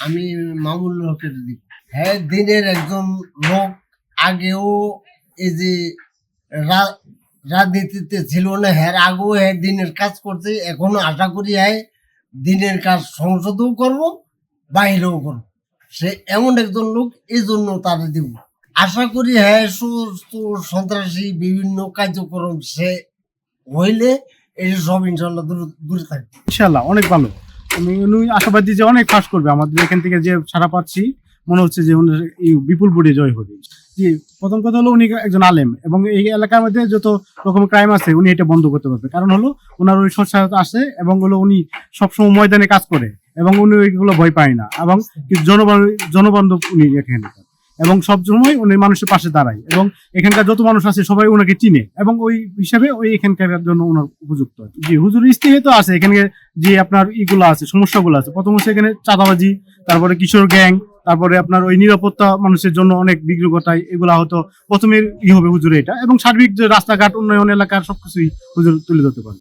আমি মামুল হকের দিব। হ্যাঁ, দিনের একজন লোক, আগেও এই যে রাজনীতিতে ছিল না, হ্যাঁ আগেও হ্যাঁ দিনের কাজ করছে, এখনো আশা করি হ্যাঁ দিনের কাজ সংসদেও করবো, বাইরেও করবো। সে এমন একজন লোক, এই জন্য তারা দিব। আশা করি হ্যাঁ সন্ত্রাসী বিভিন্ন কার্যক্রম সে হইলে এই সব ইনশাল্লাহ দূরে থাকবে। ইনশাল্লাহ অনেক ভালো। উনি আশাবাদী যে অনেক ফাঁস করবে। আমাদের এখান থেকে যে সারা পাচ্ছি মনে হচ্ছে যে উনি বিপুল ভোটে জয় হবে। জি, প্রথম কথা হলো উনি একজন আলেম এবং এই এলাকার মধ্যে যত রকম ক্রাইম আছে উনি এটা বন্ধ করতে পারবে। কারণ হলো ওনার ওই সৎসাহতা আছে এবং হলো উনি সবসময় ময়দানে কাজ করে এবং উনি ওইগুলো ভয় পায় না এবং জনবান্ধব উনি এখানে, এবং সব সময় উনি মানুষের পাশে দাঁড়ায় এবং এখানকার যত মানুষ আছে সবাই ওনাকে চিনে এবং ওই হিসাবে ওই এখানকার জন্য ওনার উপযুক্ত। জি, হুজুর ইস্তেহায় তো আছে এখানে যে আপনার ইগুলো আছে, সমস্যাগুলো আছে। প্রথম হচ্ছে এখানে চাঁদাবাজি, তারপরে কিশোর গ্যাং, তারপরে আপনার ওই নিরাপত্তা মানুষের জন্য অনেক বিঘ্ন ঘটায়, এগুলা হয়তো প্রথমের হবে হুজুর এটা, এবং সার্বিক যে রাস্তাঘাট উন্নয়ন এলাকার সবকিছুই হুজুর তুলে ধরতে পারে।